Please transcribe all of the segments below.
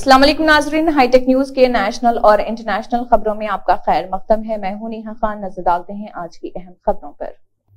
अस्सलाम वालेकुम नाजरीन, हाईटेक न्यूज के नेशनल और इंटरनेशनल खबरों में आपका खैर मकदम है। मैं हूं नेहा खान। नजर डालते हैं आज की अहम खबरों पर।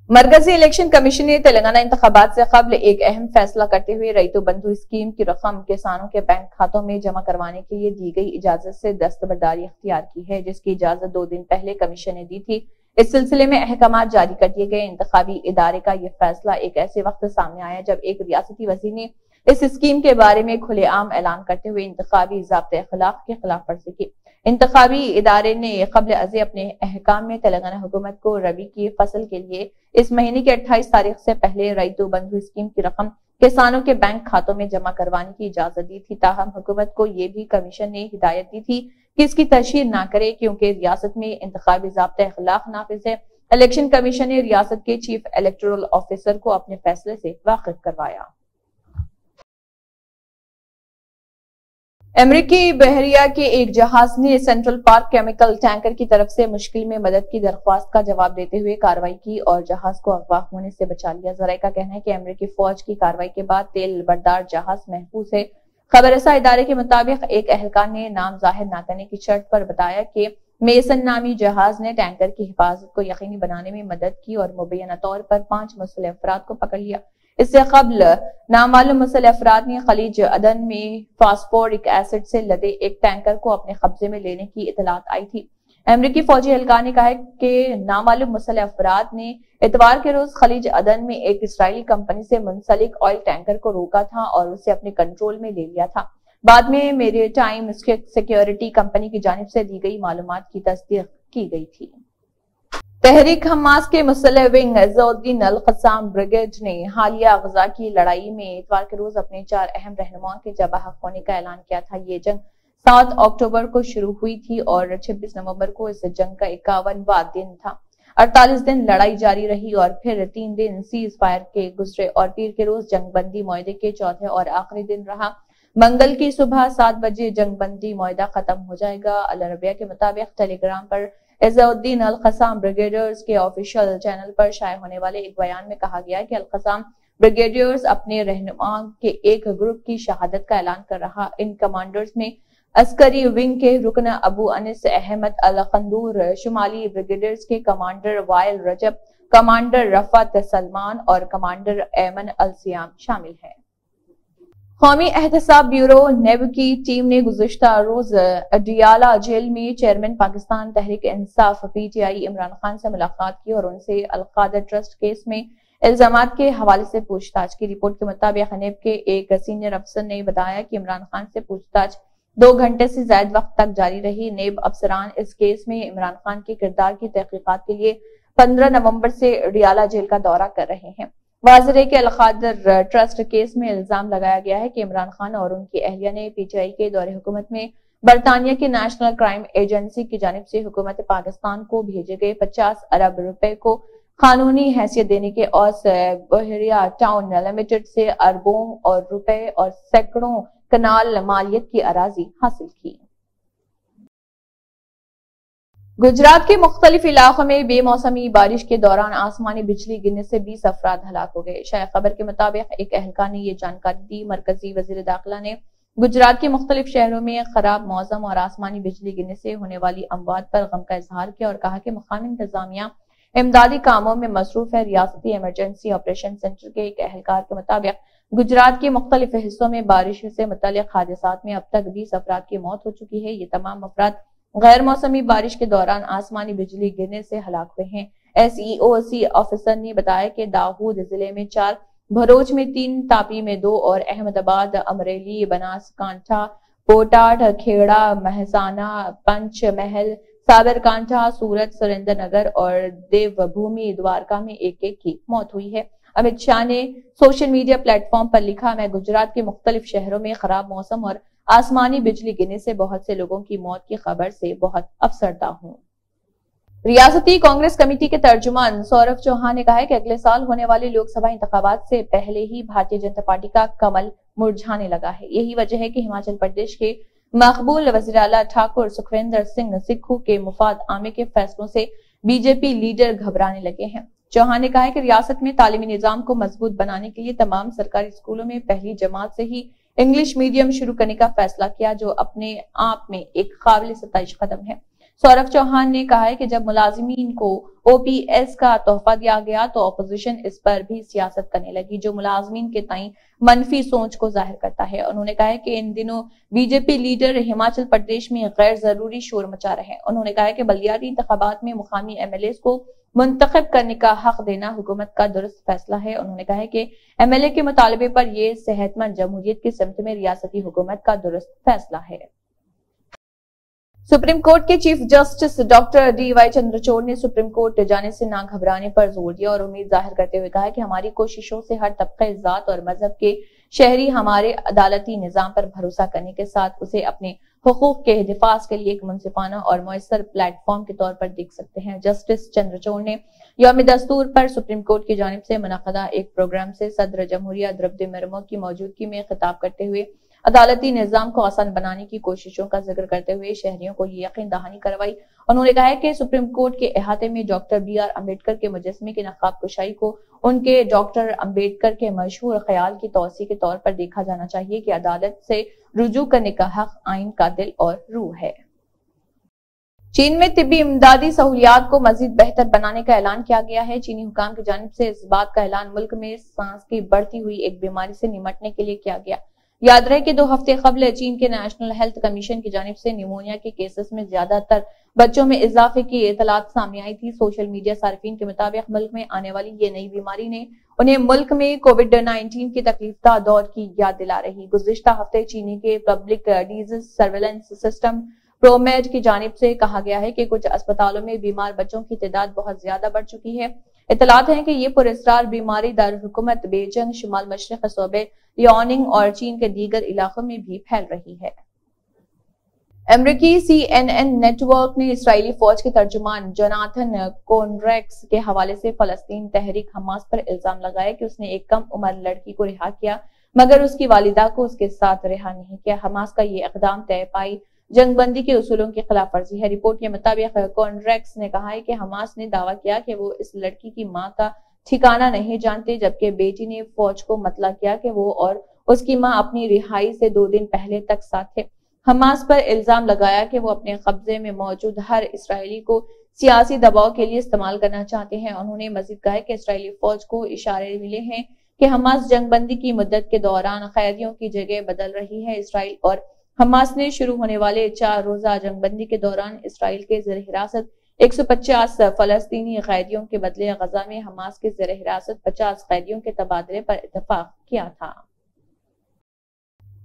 मरकजी इलेक्शन कमीशन ने तेलंगाना इंतखाबात से कबल एक अहम फैसला करते हुए रईतु बंधु स्कीम की रकम किसानों के बैंक खातों में जमा करवाने के लिए दी गई इजाजत से दस्तबरदारी इख्तियार की है, जिसकी इजाजत 2 दिन पहले कमीशन ने दी थी। इस सिलसिले में अहकाम जारी कर दिए गए। इंतखाबी इदारे का यह फैसला एक ऐसे वक्त सामने आया जब एक रियासती वजीर ने इस स्कीम के बारे में खुलेआम ऐलान करते हुए इंतखाबी ज़ाब्ते अखलाक की खिलाफ वर्जी की। इंतखाबी इदारे ने कबल अज़े अपने अहकाम में तेलंगाना हुकूमत को रबी की फसल के लिए इस महीने की 28 तारीख से पहले रईतु बंधु स्कीम की रकम किसानों के बैंक खातों में जमा करवाने की इजाजत दी थी। ताहम हुकूमत को ये भी कमीशन ने हिदायत दी थी कि इसकी तशहीर न करे, क्योंकि रियासत में इंतखाबी ज़ाब्ते अखलाक नाफिज है। इलेक्शन कमीशन ने रियासत के चीफ इलेक्टोरल ऑफिसर को अपने फैसले से वाकिफ करवाया। अमेरिकी बहरिया के एक जहाज ने सेंट्रल पार्क केमिकल टैंकर की तरफ से मुश्किल में मदद की दरख्वास्त का जवाब देते हुए कार्रवाई की और जहाज को अगवा होने से बचा लिया। जराये का कहना है कि अमेरिकी फौज की कार्रवाई के बाद तेल बरदार जहाज महफूज है। खबरसा इदारे के मुताबिक एक अहलकार ने नाम जाहिर न करने की शर्त पर बताया कि मेसन नामी जहाज ने टैंकर की हिफाजत को यकीनी बनाने में मदद की और मुबैना तौर पर 5 मुसल्लह अफराद को पकड़ लिया। इससे कबल नामालूम मुसल्लह अफराद ने खलीज अदन में फास्फोरिक एसिड से लदे एक टैंकर को अपने कब्जे में लेने की इतलात आई थी। अमेरिकी फौजी एहलकार ने कहा है कि नामालूम मुसल्लह अफराद ने इतवार के रोज खलीज अदन में एक इसराइली कंपनी से मुंसलिक ऑयल टैंकर को रोका था और उसे अपने कंट्रोल में ले लिया था। बाद में मैरीटाइम सिक्योरिटी कंपनी की जानिब से दी गई मालूमात की तस्दीक की गई थी। तहरीक हमास के मुसल्लह विंग इज़्ज़ुद्दीन अल-क़स्साम ब्रिगेड ने हालिया गजा की लड़ाई में इतवार के रोज अपने 4 अहम रहनुमाओं के जबाह होने का ऐलान किया था। ये जंग 7 अक्टूबर को शुरू हुई थी और 26 नवंबर को इस जंग का 51वां दिन था। 48 दिन लड़ाई जारी रही और फिर 3 दिन सीज फायर के गुजरे और पीर के रोज जंगबंदी मुआहदे के चौथे और आखिरी दिन रहा। मंगल की सुबह 7 बजे जंगबंदी मुआहदा खत्म हो जाएगा। अल अरबिया के मुताबिक टेलीग्राम पर इज़्ज़ुद्दीन अल-क़स्साम ब्रिगेडियर्स के ऑफिशियल चैनल पर शाये होने वाले एक बयान में कहा गया कि अल-क़स्साम ब्रिगेडियर्स अपने रहनुमाओं के एक ग्रुप की शहादत का ऐलान कर रहा। इन कमांडर्स में अस्करी विंग के रुकन अबू अनिस अहमद अल-खंदूर, शुमाली ब्रिगेडियर्स के कमांडर वाइल रजब, कमांडर रफत सलमान और कमांडर ऐमन अल-सियाम शामिल है। कौमी एहतसाब ब्यूरो नेब की टीम ने गुज़िश्ता रोज अडियाला जेल में चेयरमैन पाकिस्तान तहरीक इंसाफ PTI इमरान खान से मुलाकात की और उनसे अल-क़ादा ट्रस्ट केस में इल्जामात के हवाले से पूछताछ की। रिपोर्ट के मुताबिक नेब के एक सीनियर अफसर ने बताया कि इमरान खान से पूछताछ 2 घंटे से ज्यादा वक्त तक जारी रही। नेब अफसरान इस केस में इमरान खान के किरदार की तहकीकात के लिए 15 नवंबर से अडियाला जेल का दौरा कर रहे हैं। वाज़ेह है कि अल-क़ादा ट्रस्ट केस में इल्जाम लगाया गया है कि इमरान खान और उनकी अहलिया ने PTI के दौरे हुकूमत में बरतानिया की नेशनल क्राइम एजेंसी की जानिब से हुकूमत पाकिस्तान को भेजे गए 50 अरब रुपए को कानूनी हैसियत देने के और बहरिया टाउन लिमिटेड से अरबों और रुपए और सैकड़ों कनाल मालियत की अराजी हासिल की। गुजरात के मुख्तलिफ इलाकों में बेमौसमी बारिश के दौरान आसमानी बिजली गिरने से 20 अफराद हलाक हो गए। शाया खबर के मुताबिक एक अहलकार ने यह जानकारी दी। मरकजी वजीर दाखिला ने गुजरात के मुख्तलिफ शहरों में खराब मौसम और आसमानी बिजली गिरने से होने वाली अमवात पर गम का इजहार किया और कहा कि मुकामी इंतजामिया इमदादी कामों में मसरूफ है। रियासती इमरजेंसी ऑपरेशन सेंटर के एक अहलकार के मुताबिक गुजरात के मुख्तलिफ हिस्सों में बारिश से मुतल्लिक हादसात में अब तक 20 अफराद की मौत हो चुकी है। ये तमाम अफराद गैर मौसमी बारिश के दौरान आसमानी बिजली गिरने से हलाक हुए हैं। SEOC ऑफिसर ने बताया कि दाऊद जिले में 4, भरूच में 3, तापी में 2 और अहमदाबाद, अमरेली, बनासकांठा, बोटाड, खेड़ा, महसाना, पंचमहल, साबरकांठा, सूरत, सुरेंद्रनगर और देवभूमि द्वारका में एक की मौत हुई है। अमित शाह ने सोशल मीडिया प्लेटफॉर्म पर लिखा, मैं गुजरात के मुख्तलिफ शहरों में खराब मौसम और आसमानी बिजली गिरने से बहुत से लोगों की मौत की खबर से बहुत अफसरदा हूं। रियासती कांग्रेस कमेटी के तर्जुमान सौरभ चौहान ने कहा है कि अगले साल होने वाले लोकसभा इंतखाबात से पहले ही भारतीय जनता पार्टी का कमल मुरझाने लगा है। यही वजह है कि हिमाचल प्रदेश के मकबूल वज़ीर आला ठाकुर सुखविंदर सिंह सिक्खू के मुफाद आमे के फैसलों से बीजेपी लीडर घबराने लगे हैं। चौहान ने कहा है कि रियासत में तालीमी निजाम को मजबूत बनाने के लिए तमाम सरकारी स्कूलों में पहली जमात से ही انگلش میڈیم شروع کرنے کا فیصلہ کیا، جو اپنے آپ میں ایک قابل ستائش قدم ہے۔ سوربھ چوہان نے کہا ہے کہ جب ملازمین کو او پی ایس کا تحفہ دیا گیا تو اپوزیشن اس پر بھی سیاست کرنے لگی، جو ملازمین کے تئیں منفی سوچ کو ظاہر کرتا ہے۔ انہوں نے کہا ہے کہ ان دنوں B J P leader Himachal Pradesh میں غیر ضروری شور مچا رہے ہیں۔ انہوں نے کہا ہے کہ بلدیاتی انتخابات میں مقامی ایم ایل اے کو منتخب کرنے کا حق دینا حکومت کا درست فیصلہ ہے۔ انہوں نے کہا ہے کہ ایم ایل اے کے مطالبے پر یہ صحت مند جمہوریت کی سمت میں ریاستی حکومت کا درست فیصلہ ہے۔ سپریم کورٹ کے chief justice doctor D Y Chandrachud نے سپریم کورٹ جانے سے نہ گھبرانے پر زور دیا اور امید ظاہر کرتے ہوئے کہا کہ ہماری کوششوں سے ہر طبقہ، ذات اور مذہب کے شہری ہمارے عدالتی نظام پر بھروسہ کرنے کے ساتھ اسے اپنے حقوق کے دفاع کے لیے ایک منصفانہ اور مؤثر پلیٹ فارم کے طور پر دیکھ سکتے ہیں۔ جسٹس چندرچوڑ نے یوم دستور پر سپریم کورٹ کی جانب سے منعقدہ ایک پروگرام سے صدر جمہوریہ درپدی مرمو کی موجودگی میں خطاب کرتے ہوئے عدالتی نظام کو آسان بنانے کی کوششوں کا ذکر کرتے ہوئے شہریوں کو یہ یقین دہانی کروائی۔ انہوں نے کہا ہے کہ سپریم کورٹ کے احاطے میں ڈاکٹر بی آر امبیڈکر کے مجسمے کی نقاب کشائی کو ان کے ڈاکٹر امبیڈکر کے مشہور خیال کی توسیع کے طور پر دیکھا جانا چاہیے کہ عدالت سے رجوع کرنے کا حق آئین کا دل اور روح ہے۔ چین میں طبی امدادی سہولیات کو مزید بہتر بنانے کا اعلان کیا گیا ہے۔ چینی حکام کی جانب سے اس بات کا اعلان ملک میں سانس کی بڑھتی ہوئی ایک بیماری سے نمٹنے کے لیے کیا گیا۔ یاد رہے کہ 2 ہفتے قبل چین کے نیشنل ہیلتھ کمیشن کی جانب سے نیمونیا کے کیسز میں زیادہ تر بچوں میں اضافے کی اطلاعات سامنے آئی تھی۔ سوشل میڈیا صارفین کے مطابق ملک میں آنے والی یہ نئی بیماری نے انہیں ملک میں کووڈ-19 کی تکلیف دہ دور کی یاد دلا رہی۔ گزشتہ ہفتے چینی کے پبلک ڈیزیز سرویلنس سسٹم پرومیڈ کی جانب سے کہا گیا ہے کہ کچھ اسپتالوں میں بیمار بچوں کی تعداد بہت زیادہ بڑھ چکی ہے۔ اطلاعات ہیں کہ یہ پراسرار بیماری دارالحکومت بیجنگ، شمال مشرق صوبے لیاوننگ اور چین کے دیگر علاقوں میں بھی پھیل رہی ہے۔ امریکی CNN نیٹ ورک نے اسرائیلی فوج کے ترجمان جوناتھن کونریکس کے حوالے سے فلسطین تحریک حماس پر الزام لگایا کہ اس نے ایک کم عمر لڑکی کو رہا کیا مگر اس کی والدہ کو اس کے ساتھ رہا نہیں کیا۔ حماس کا یہ اقدام طے پائی جنگ بندی کے اصولوں کی خلاف ورزی ہے۔ رپورٹ کے مطابق کونریکس نے کہا ہے کہ حماس نے دعویٰ کیا کہ وہ اس لڑکی کی ماں کا ٹھکانہ نہیں جانتے، جبکہ بیٹی نے فوج کو مطلع کیا کہ وہ اور اس کی ماں اپنی رہائی سے 2 دن پہلے تک ساتھ تھے۔ حماس پر الزام لگایا کہ وہ اپنے قبضے میں موجود ہر اسرائیلی کو سیاسی دباؤ کے لیے استعمال کرنا چاہتے ہیں۔ انہوں نے مزید کہا کہ اسرائیلی فوج کو اشارے ملے ہیں کہ حماس جنگ بندی کی مدت کے دوران قیدیوں کی جگہ بدل رہی ہے۔ اسرائیل اور حماس نے شروع ہونے والے 4 روزہ جنگ بندی کے دوران اسرائیل کے زیر حراست 150 فلسطینی قیدیوں کے بدلے غزہ میں حماس کے زیر حراست 50 قیدیوں کے تبادلے پر اتفاق کیا تھا۔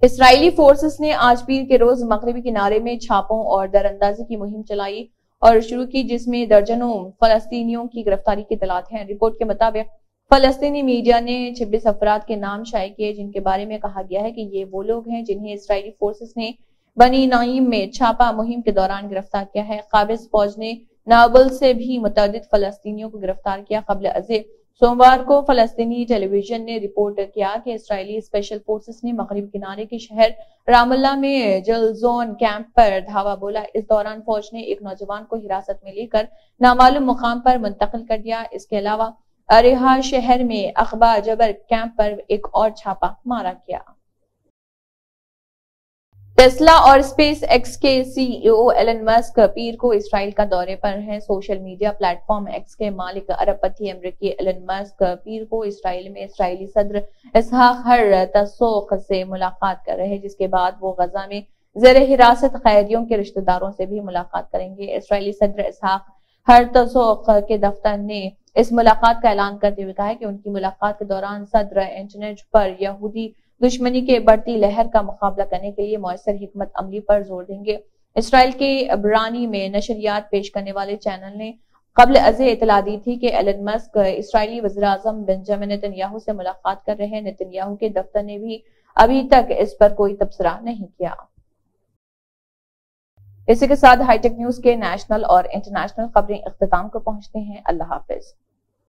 اسرائیلی فورسز نے آج پیر کے روز مغربی کنارے میں چھاپوں اور دراندازی کی مہم چلائی اور شروع کی، جس میں درجنوں فلسطینیوں کی گرفتاری کی اطلاعات ہیں۔ رپورٹ کے مطابق فلسطینی میڈیا نے 26 افراد کے نام شائع کیے جن کے بارے میں کہا گیا ہے کہ یہ وہ لوگ ہیں جنہیں اسرائیلی فورسز نے بنی نعیم میں چھاپا مہم کے دوران گرفتار کیا ہے۔ قابض فوج نے نابلس سے بھی متعدد فلسطینیوں کو گرفتار کیا۔ قبل ازیں سوموار کو فلسطینی ٹیلی ویژن نے رپورٹ کیا کہ اسرائیلی اسپیشل فورسز نے مغربی کنارے کے شہر رام اللہ میں جلزون کیمپ پر دھاوا بولا۔ اس دوران فوج نے ایک نوجوان کو حراست میں لے کر نامعلوم مقام پر منتقل کر دیا۔ اس کے علاوہ ارحا شہر میں اخبا جبر کیمپ پر ایک اور چھاپا مارا گیا۔ ٹیسلا اور اسپیس ایکس کے سی ای او ایلن مسک پیر کو اسرائیل کا دورے پر ہیں۔ Social media plate form x کے مالک ارب پتی امریکی ایلن مسک پیر کو اسرائیل میں اسرائیلی صدر اسحاق ہرتزوگ سے ملاقات کر رہے ہیں، جس کے بعد وہ غزہ میں زیر حراست قیدیوں کے رشتہ داروں سے بھی ملاقات کریں گے۔ اسرائیلی صدر اسحاق ہرتزوگ کے دفتر نے اس ملاقات کا اعلان کرتے ہوئے کہا ہے کہ ان کی ملاقات کے دوران صدر انٹرنیٹ پر یہودی دشمنی کے بڑھتی لہر کا مقابلہ کرنے کے لیے مؤثر حکمت عملی پر زور دیں گے۔ اسرائیل کے عبرانی میں نشریات پیش کرنے والے چینل نے قبل ازیں اطلاع دی تھی کہ ایلن مسک اسرائیلی وزیراعظم بنجامن نیتن یاہو سے ملاقات کر رہے ہیں۔ نیتن یاہو کے دفتر نے بھی ابھی تک اس پر کوئی تبصرہ نہیں کیا۔ اسی کے ساتھ ہائی ٹیک نیوز کے نیشنل اور انٹرنیشنل خبریں اختتام کو پہنچتے ہیں۔ اللہ حافظ۔